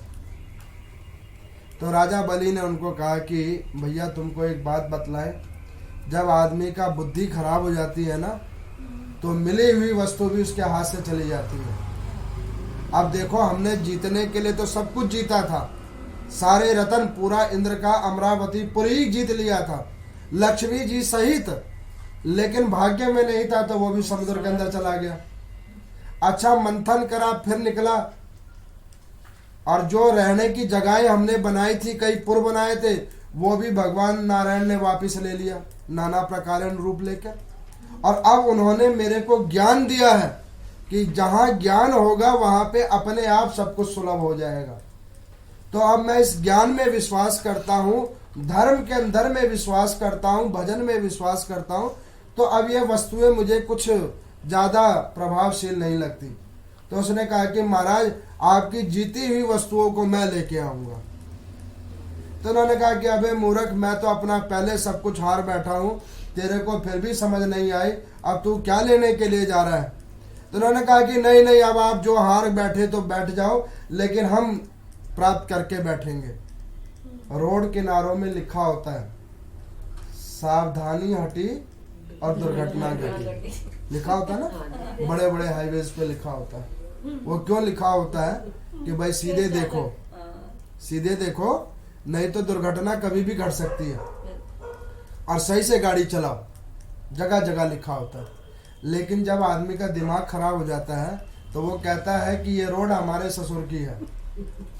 तो राजा बलि ने उनको कहा कि भैया तुमको एक बात बतलाएं, जब आदमी का बुद्धि खराब हो जाती है ना तो मिली हुई वस्तु भी उसके हाथ से चली जाती है। अब देखो हमने जीतने के लिए तो सब कुछ जीता था, सारे रतन पूरा इंद्र का अमरावती पुरी जीत लिया था, लक्ष्मी जी सहित, लेकिन भाग्य में नहीं था तो वो भी समुद्र के अंदर चला गया। अच्छा मंथन करा फिर निकला, और जो रहने की जगहें हमने बनाई थी, कई पुर बनाए थे, वो भी भगवान नारायण ने वापस ले लिया नाना प्रकार रूप लेकर। और अब उन्होंने मेरे को ज्ञान दिया है कि जहाँ ज्ञान होगा वहाँ पे अपने आप सब कुछ सुलभ हो जाएगा। तो अब मैं इस ज्ञान में विश्वास करता हूँ, धर्म के अंदर में विश्वास करता हूँ, भजन में विश्वास करता हूँ। तो अब ये वस्तुएं मुझे कुछ ज़्यादा प्रभावशील नहीं लगती। तो उसने कहा कि महाराज आपकी जीती हुई वस्तुओं को मैं लेके आऊँगा। तो उन्होंने कहा कि अबे मूर्ख, मैं तो अपना पहले सब कुछ हार बैठा हूँ, तेरे को फिर भी समझ नहीं आई, अब तू क्या लेने के लिए जा रहा है? तो उन्होंने कहा कि नहीं नहीं, अब आप जो हार बैठे तो बैठ जाओ, लेकिन हम प्राप्त करके बैठेंगे। रोड किनारों में लिखा होता है सावधानी हटी और दुर्घटना घटी, लिखा होता है ना, बड़े बड़े हाईवेज पे लिखा होता है। वो क्यों लिखा होता है कि भाई सीधे देखो, सीधे देखो, नहीं तो दुर्घटना कभी भी घट सकती है, और सही से गाड़ी चलाओ, जगह जगह लिखा होता है। लेकिन जब आदमी का दिमाग खराब हो जाता है तो वो कहता है कि ये रोड हमारे ससुर की है,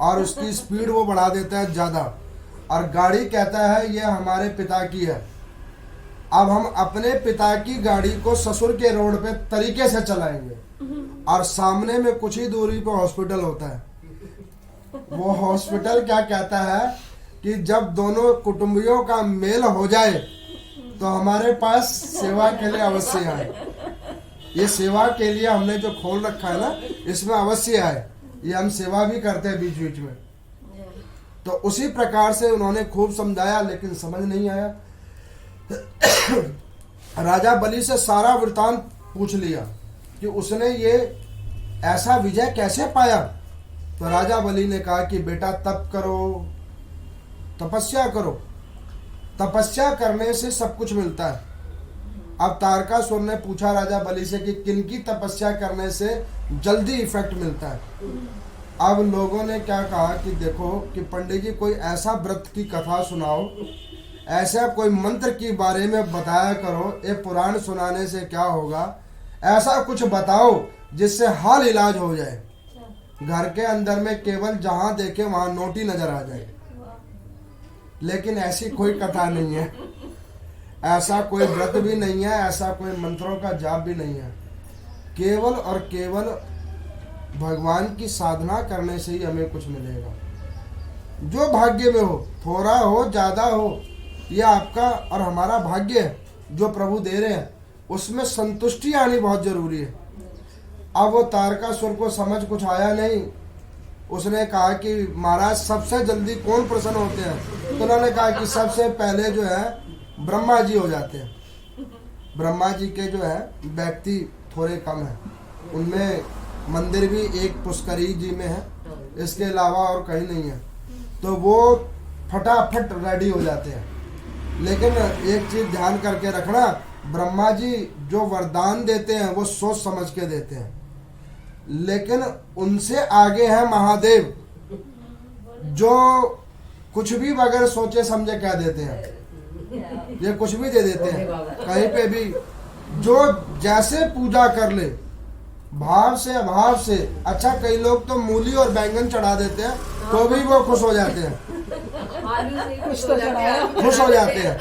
और उसकी स्पीड वो बढ़ा देता है ज़्यादा, और गाड़ी कहता है ये हमारे पिता की है। अब हम अपने पिता की गाड़ी को ससुर के रोड पे तरीके से चलाएंगे, और सामने में कुछ ही दूरी पे हॉस्पिटल होता है। वो हॉस्पिटल क्या कहता है कि जब दोनों कुटुंबियों का मेल हो जाए तो हमारे पास सेवा के लिए अवश्य आए। ये सेवा के लिए हमने जो खोल रखा है ना, इसमें अवश्य आए। ये हम सेवा भी करते हैं बीच बीच में। तो उसी प्रकार से उन्होंने खूब समझाया, लेकिन समझ नहीं आया। राजा बलि से सारा वृतांत पूछ लिया कि उसने ये ऐसा विजय कैसे पाया। तो राजा बलि ने कहा कि बेटा तप करो, तपस्या करो, तपस्या करने से सब कुछ मिलता है। अब तारकासुर ने पूछा राजा बलि से कि किनकी तपस्या करने से जल्दी इफेक्ट मिलता है। अब लोगों ने क्या कहा कि देखो कि पंडित जी कोई ऐसा व्रत की कथा सुनाओ, ऐसा कोई मंत्र के बारे में बताया करो, ये पुराण सुनाने से क्या होगा, ऐसा कुछ बताओ जिससे हाल इलाज हो जाए। घर के अंदर में केवल जहाँ देखे वहाँ नोटी नजर आ जाए। लेकिन ऐसी कोई कथा नहीं है, ऐसा कोई व्रत भी नहीं है, ऐसा कोई मंत्रों का जाप भी नहीं है। केवल और केवल भगवान की साधना करने से ही हमें कुछ मिलेगा। जो भाग्य में हो, थोड़ा हो ज़्यादा हो, यह आपका और हमारा भाग्य है जो प्रभु दे रहे हैं, उसमें संतुष्टि आनी बहुत जरूरी है। अब वो तारकासुर को समझ कुछ आया नहीं। उसने कहा कि महाराज सबसे जल्दी कौन प्रसन्न होते हैं? तो उन्होंने कहा कि सबसे पहले जो है ब्रह्मा जी हो जाते हैं। ब्रह्मा जी के जो है व्यक्ति थोड़े कम हैं, उनमें मंदिर भी एक पुष्करी जी में है, इसके अलावा और कहीं नहीं है। तो वो फटाफट रेडी हो जाते हैं। लेकिन एक चीज ध्यान करके रखना, ब्रह्मा जी जो वरदान देते हैं वो सोच समझ के देते हैं, लेकिन उनसे आगे है महादेव, जो कुछ भी बगैर सोचे समझे कह देते हैं। ये कुछ भी दे देते हैं कहीं पे भी, जो जैसे पूजा कर ले, भाव से अभाव से। अच्छा, कई लोग तो मूली और बैंगन चढ़ा देते हैं तो भी वो खुश हो जाते हैं, खुश हो जाते हैं,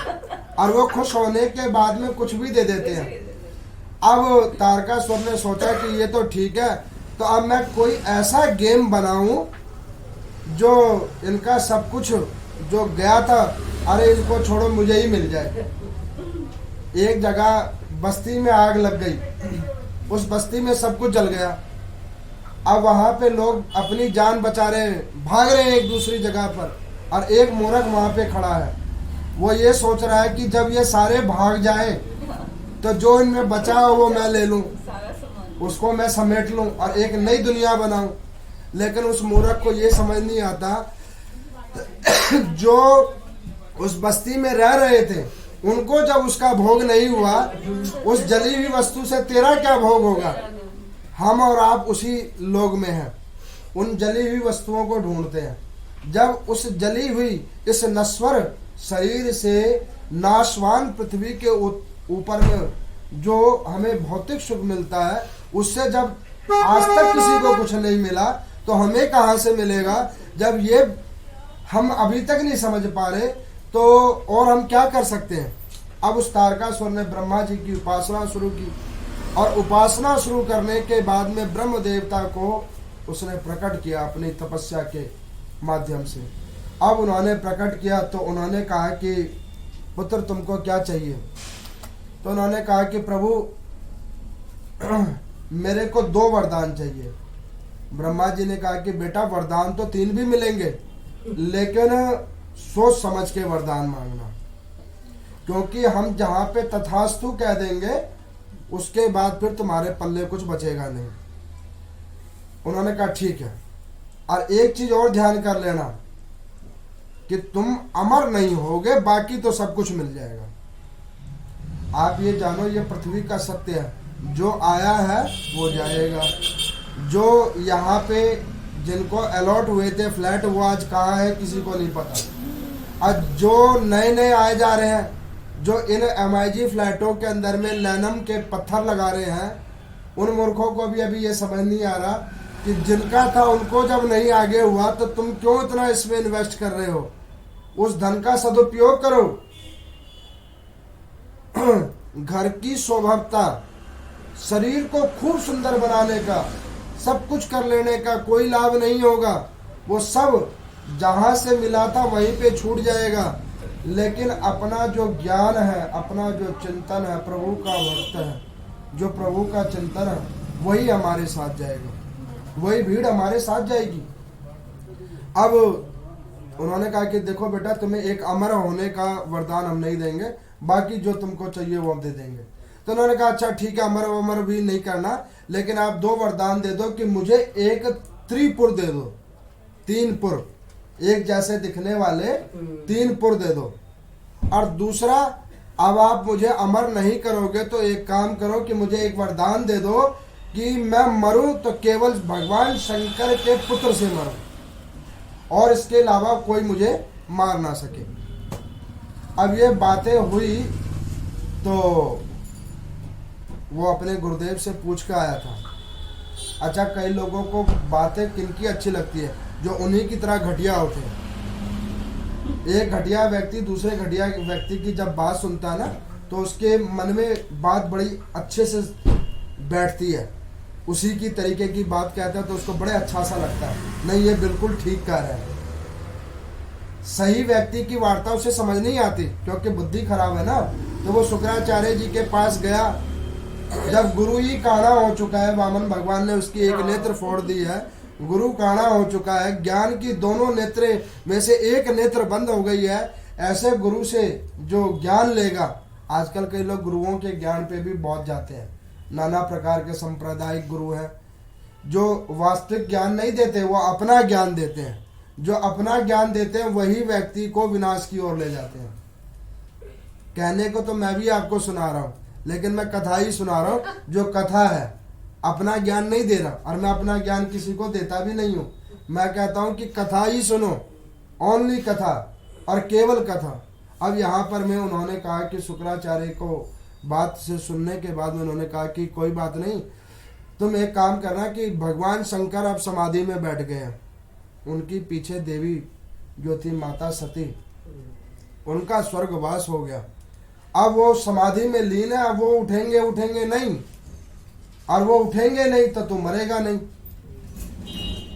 और वो खुश होने के बाद में कुछ भी दे देते हैं। अब तारकासुर ने सोचा कि ये तो ठीक है, तो अब मैं कोई ऐसा गेम बनाऊं जो इनका सब कुछ जो गया था, अरे इनको छोड़ो मुझे ही मिल जाए। एक जगह बस्ती में आग लग गई, उस बस्ती में सब कुछ जल गया। अब वहां पे लोग अपनी जान बचा रहे हैं, भाग रहे हैं एक दूसरी जगह पर, और एक मूर्ख वहां पे खड़ा है। वो ये सोच रहा है कि जब ये सारे भाग जाए तो जो इनमें बचा हो वो मैं ले लूं, उसको मैं समेट लूं और एक नई दुनिया बनाऊं। लेकिन उस मूर्ख को ये समझ नहीं आता, जो उस बस्ती में रह रहे थे उनको जब उसका भोग नहीं हुआ, उस जली हुई वस्तु से तेरा क्या भोग होगा। हम और आप उसी लोग में हैं, उन जली हुई वस्तुओं को ढूंढते हैं। जब उस जली हुई इस नश्वर शरीर से नाशवान पृथ्वी के ऊपर में जो हमें भौतिक सुख मिलता है, उससे जब आज तक किसी को कुछ नहीं मिला तो हमें कहां से मिलेगा। जब ये हम अभी तक नहीं समझ पा रहे तो और हम क्या कर सकते हैं। अब उस तारकासुर ने ब्रह्मा जी की उपासना शुरू की, और उपासना शुरू करने के बाद में ब्रह्म देवता को उसने प्रकट किया अपनी तपस्या के माध्यम से। अब उन्होंने प्रकट किया तो उन्होंने कहा कि पुत्र तुमको क्या चाहिए। तो उन्होंने कहा कि प्रभु मेरे को 2 वरदान चाहिए। ब्रह्मा जी ने कहा कि बेटा वरदान तो 3 भी मिलेंगे, लेकिन सोच समझ के वरदान मांगना, क्योंकि हम जहां पे तथास्तु कह देंगे उसके बाद फिर तुम्हारे पल्ले कुछ बचेगा नहीं। उन्होंने कहा ठीक है, और एक चीज और ध्यान कर लेना कि तुम अमर नहीं होगे, बाकी तो सब कुछ मिल जाएगा। आप ये जानो, ये पृथ्वी का सत्य है, जो आया है वो जाएगा। जो यहाँ पे जिनको अलॉट हुए थे फ्लैट, वो आज कहाँ है किसी को नहीं पता। आज जो नए नए आए जा रहे हैं, जो इन MIG फ्लैटों के अंदर में लैनम के पत्थर लगा रहे हैं, उन मूर्खों को भी अभी ये समझ नहीं आ रहा कि जिनका था उनको जब नहीं आगे हुआ तो तुम क्यों इतना इसमें इन्वेस्ट कर रहे हो। उस धन का सदुपयोग करो। घर की शोभता, शरीर को खूब सुंदर बनाने का, सब कुछ कर लेने का कोई लाभ नहीं होगा। वो सब जहां से मिला था वहीं पे छूट जाएगा। लेकिन अपना जो ज्ञान है, अपना जो चिंतन है, प्रभु का भक्त है, जो प्रभु का चिंतन है, वही हमारे साथ जाएगा, वही भीड़ हमारे साथ जाएगी। अब उन्होंने कहा कि देखो बेटा, तुम्हें एक अमर होने का वरदान हम नहीं देंगे, बाकी जो तुमको चाहिए वो हम दे देंगे। तो उन्होंने कहा अच्छा ठीक है, अमर अमर भी नहीं करना, लेकिन आप 2 वरदान दे दो कि मुझे एक त्रिपुर दे दो, 3 पुर, एक जैसे दिखने वाले 3 पुर दे दो। और दूसरा, अब आप मुझे अमर नहीं करोगे तो एक काम करो कि मुझे एक वरदान दे दो कि मैं मरूं तो केवल भगवान शंकर के पुत्र से मरूं, और इसके अलावा कोई मुझे मार ना सके। अब ये बातें हुई तो वो अपने गुरुदेव से पूछ के आया था। अच्छा, कई लोगों को बातें किनकी अच्छी लगती है, जो उन्हीं की तरह घटिया होते हैं। एक घटिया व्यक्ति दूसरे घटिया व्यक्ति की जब बात सुनता है ना, तो उसके मन में बात बड़ी अच्छे से बैठती है, उसी की तरीके की बात कहता है तो उसको बड़े अच्छा सा लगता है, नहीं ये बिल्कुल ठीक कह रहा है। सही व्यक्ति की वार्ता उसे समझ नहीं आती क्योंकि बुद्धि खराब है ना। तो वो शुक्राचार्य जी के पास गया, जब गुरु ही काना हो चुका है, वामन भगवान ने उसकी एक नेत्र फोड़ दी है, गुरु काना हो चुका है, ज्ञान की दोनों नेत्रें में से एक नेत्र बंद हो गई है, ऐसे गुरु से जो ज्ञान लेगा। आजकल कई लोग गुरुओं के ज्ञान पे भी बहुत जाते हैं, नाना प्रकार के सांप्रदायिक गुरु हैं जो वास्तविक ज्ञान नहीं देते, वो अपना ज्ञान देते हैं। जो अपना ज्ञान देते हैं वही व्यक्ति को विनाश की ओर ले जाते हैं। कहने को तो मैं भी आपको सुना रहा हूँ, लेकिन मैं कथा ही सुना रहा हूँ जो कथा है। अपना ज्ञान नहीं दे रहा, और मैं अपना ज्ञान किसी को देता भी नहीं हूँ। मैं कहता हूँ कि कथा ही सुनो, ओनली कथा और केवल कथा। अब यहाँ पर मैं उन्होंने कहा कि शुक्राचार्य को बात से सुनने के बाद में उन्होंने कहा कि कोई बात नहीं, तुम एक काम करना कि भगवान शंकर अब समाधि में बैठ गए हैं। उनकी पीछे देवी जो थी माता सती, उनका स्वर्गवास हो गया। अब वो समाधि में लीन है, अब वो उठेंगे नहीं, और वो उठेंगे नहीं तो तू मरेगा नहीं।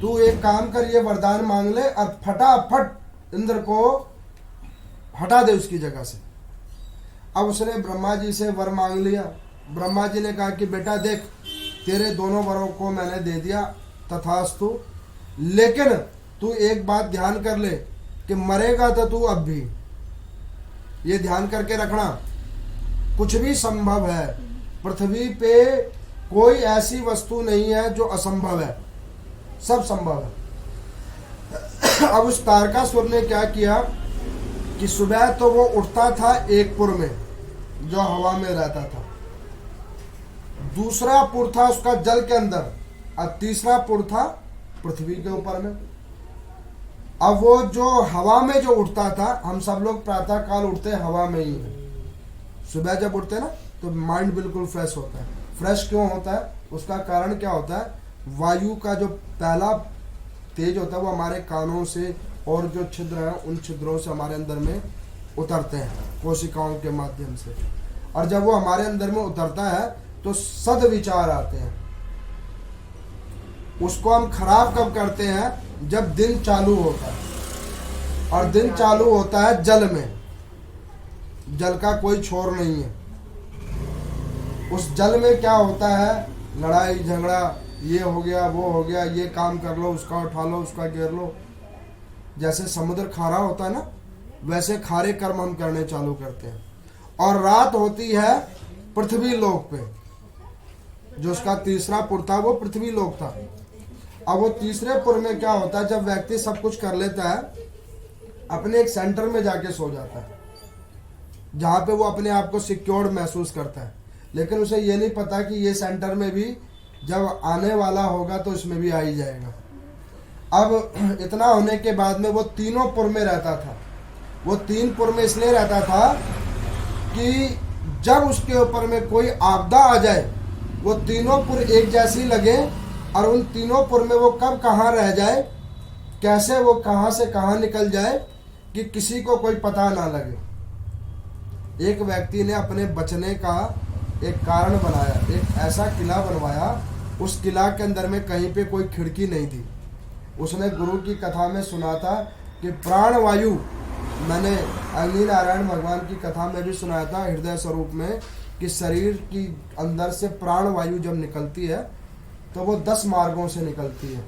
तू एक काम कर, ये वरदान मांग ले और फटाफट इंद्र को हटा दे उसकी जगह से। अब उसने ब्रह्मा जी से वर मांग लिया। ब्रह्मा जी ने कहा कि बेटा देख, तेरे दोनों वरों को मैंने दे दिया, तथास्तु, लेकिन तू एक बात ध्यान कर ले कि मरेगा तो तू अब भी, ये ध्यान करके रखना। कुछ भी संभव है, पृथ्वी पे कोई ऐसी वस्तु नहीं है जो असंभव है, सब संभव है। अब उस तारकासुर ने क्या किया कि सुबह तो वो उठता था एक पुर में जो हवा में रहता था, दूसरा पुर था उसका जल के अंदर, और तीसरा पुर था पृथ्वी के ऊपर में। अब वो जो हवा में जो उठता था, हम सब लोग प्रातः काल उठते हवा में ही है। सुबह जब उठते ना तो माइंड बिल्कुल फ्रेश होता है। फ्रेश क्यों होता है, उसका कारण क्या होता है, वायु का जो पहला तेज होता है वो हमारे कानों से और जो छिद्र हैं उन छिद्रों से हमारे अंदर में उतरते हैं कोशिकाओं के माध्यम से, और जब वो हमारे अंदर में उतरता है तो सद विचार आते हैं। उसको हम खराब कब करते हैं, जब दिन चालू होता है, और दिन चालू होता है जल में। जल का कोई छोर नहीं है। उस जल में क्या होता है, लड़ाई झगड़ा, ये हो गया वो हो गया, ये काम कर लो, उसका उठा लो, उसका घेर लो। जैसे समुद्र खारा होता है ना, वैसे खारे कर्म हम करने चालू करते हैं। और रात होती है पृथ्वी लोक पे, जो उसका तीसरा पुर था वो पृथ्वी लोक था। अब वो तीसरे पुर में क्या होता है, जब व्यक्ति सब कुछ कर लेता है, अपने एक सेंटर में जाके सो जाता है, जहाँ पे वो अपने आप को सिक्योर्ड महसूस करता है। लेकिन उसे ये नहीं पता कि ये सेंटर में भी जब आने वाला होगा तो इसमें भी आ ही जाएगा। अब इतना होने के बाद में वो तीनों पुर में रहता था। वो तीन पुर में इसलिए रहता था कि जब उसके ऊपर में कोई आपदा आ जाए, वो तीनों पुर एक जैसी लगे, और उन तीनों पुर में वो कब कहाँ रह जाए, कैसे वो कहाँ से कहाँ निकल जाए, कि किसी को कोई पता ना लगे। एक व्यक्ति ने अपने बचने का एक कारण बनाया, एक ऐसा किला बनवाया, उस किला के अंदर में कहीं पे कोई खिड़की नहीं थी। उसने गुरु की कथा में सुना था कि प्राण वायु, मैंने अग्नि नारायण भगवान की कथा में भी सुनाया था हृदय स्वरूप में, कि शरीर की अंदर से प्राण वायु जब निकलती है तो वो 10 मार्गों से निकलती है,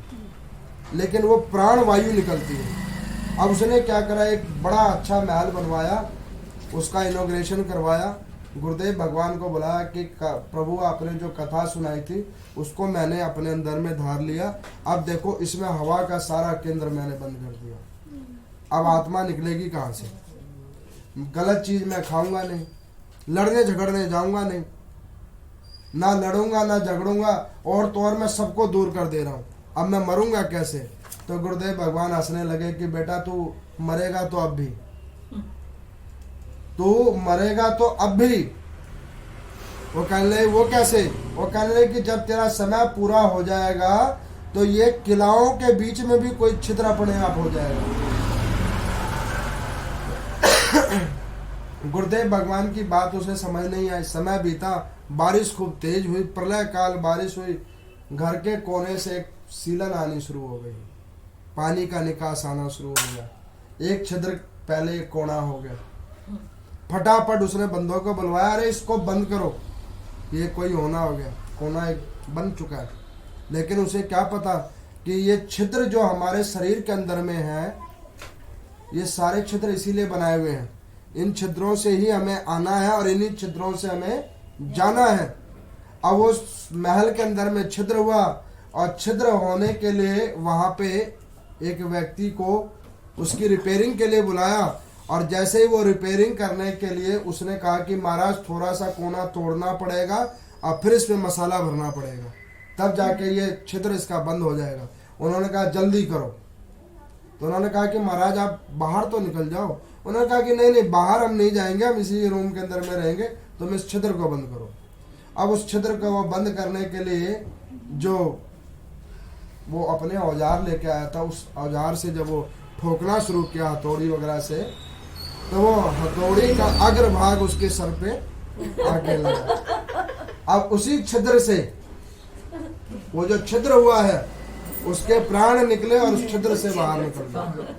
लेकिन वो प्राण वायु निकलती है। अब उसने क्या करा, एक बड़ा अच्छा महल बनवाया, उसका इनॉग्रेशन करवाया, गुरुदेव भगवान को बुलाया कि प्रभु आपने जो कथा सुनाई थी उसको मैंने अपने अंदर में धार लिया, अब देखो इसमें हवा का सारा केंद्र मैंने बंद कर दिया। अब आत्मा निकलेगी कहाँ से, गलत चीज मैं खाऊंगा नहीं, लड़ने झगड़ने जाऊंगा नहीं, ना लड़ूंगा ना झगड़ूंगा, और तो और मैं सबको दूर कर दे रहा हूँ। अब मैं मरूंगा कैसे। तो गुरुदेव भगवान हंसने लगे कि बेटा तू मरेगा तो अब भी, तू मरेगा तो अब भी। वो कहने लगे वो कैसे, वो कहने लगे कि जब तेरा समय पूरा हो जाएगा तो ये किलाओं के बीच में भी कोई छिद्र अपने आप हो जाएगा। गुरुदेव भगवान की बात उसे समझ नहीं आई। समय बीता, बारिश खूब तेज हुई, प्रलय काल बारिश हुई, घर के कोने से एक सीलन आनी शुरू हो गई, पानी का निकास आना शुरू हो गया। एक छिद्र पहले एक कोना हो गया। फटाफट उसने बंदों को बुलवाया, अरे इसको बंद करो, ये कोई होना हो गया, कोना एक बन चुका है। लेकिन उसे क्या पता कि ये छिद्र जो हमारे शरीर के अंदर में है, ये सारे छिद्र इसीलिए बनाए हुए हैं। इन छिद्रों से ही हमें आना है और इन्हीं छिद्रों से हमें जाना है। अब वो महल के अंदर में छिद्र हुआ, और छिद्र होने के लिए वहाँ पे एक व्यक्ति को उसकी रिपेयरिंग के लिए बुलाया, और जैसे ही वो रिपेयरिंग करने के लिए उसने कहा कि महाराज थोड़ा सा कोना तोड़ना पड़ेगा और फिर इसमें मसाला भरना पड़ेगा, तब जाके ये छिद्र इसका बंद हो जाएगा। उन्होंने कहा जल्दी करो। तो उन्होंने कहा कि महाराज आप बाहर तो निकल जाओ। उन्होंने कहा कि नहीं नहीं, बाहर हम नहीं जाएंगे, हम इसी रूम के अंदर में रहेंगे, तुम इस छिद्र को बंद करो। अब उस छिद्र को वो बंद करने के लिए जो वो अपने औजार लेके आया था, उस औजार से जब वो ठोकना शुरू किया हथौड़ी वगैरह से, तो वो हथौड़ी का अग्रभाग उसके सर पे आके लगा। अब उसी छिद्र से वो जो छिद्र हुआ है उसके प्राण निकले और उस छिद्र से बाहर निकल गए।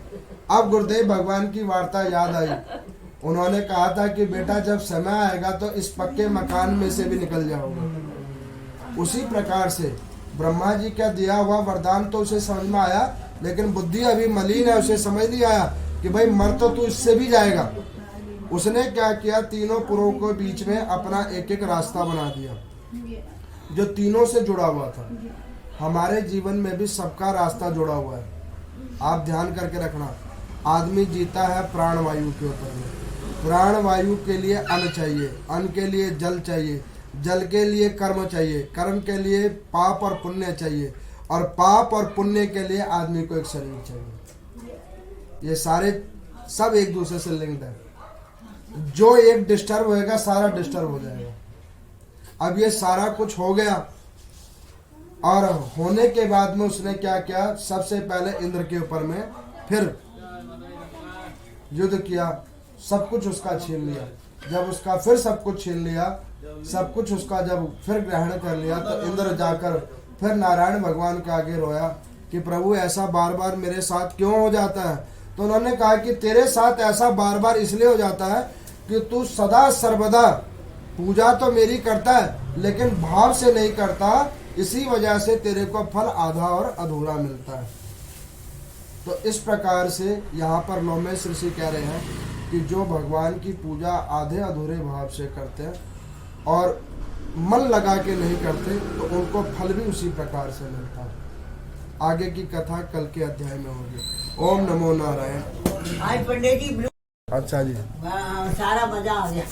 अब गुरुदेव भगवान की वार्ता याद आई। उन्होंने कहा था कि बेटा जब समय आएगा तो इस पक्के मकान में से भी निकल जाओगे। उसी प्रकार से ब्रह्मा जी का दिया हुआ वरदान तो उसे समझ में आया, लेकिन बुद्धि अभी मलिन है, उसे समझ नहीं आया कि भाई मर तो तू इससे भी जाएगा। उसने क्या किया, तीनों पुरों के बीच में अपना एक एक रास्ता बना दिया जो तीनों से जुड़ा हुआ था। हमारे जीवन में भी सबका रास्ता जुड़ा हुआ है। आप ध्यान करके रखना, आदमी जीता है प्राण वायु के ऊपर में। प्राण वायु के लिए अन्न चाहिए, अन्न के लिए जल चाहिए, जल के लिए कर्म चाहिए, कर्म के लिए पाप और पुण्य चाहिए, और पाप और पुण्य के लिए आदमी को एक शरीर चाहिए। ये सारे सब एक दूसरे से लिंक्ड है। जो एक डिस्टर्ब होएगा सारा डिस्टर्ब हो जाएगा। अब ये सारा कुछ हो गया, और होने के बाद में उसने क्या किया, सबसे पहले इंद्र के ऊपर में फिर युद्ध किया, सब कुछ उसका छीन लिया। जब उसका फिर सब कुछ छीन लिया, सब कुछ उसका जब फिर ग्रहण कर लिया, तो इंद्र जाकर फिर नारायण भगवान के आगे रोया कि प्रभु ऐसा बार बार मेरे साथ क्यों हो जाता है। तो उन्होंने कहा कि तेरे साथ ऐसा बार बार इसलिए हो जाता है कि तू सदा सर्वदा पूजा तो मेरी करता है लेकिन भाव से नहीं करता, इसी वजह से तेरे को फल आधा और अधूरा मिलता है। तो इस प्रकार से यहाँ पर लोमेश ऋषि कह रहे हैं कि जो भगवान की पूजा आधे अधूरे भाव से करते हैं और मन लगा के नहीं करते, तो उनको फल भी उसी प्रकार से मिलता है। आगे की कथा कल के अध्याय में होगी। ओम नमो नारायण। आज पंडित जी अच्छा जी, सारा मजा आ गया।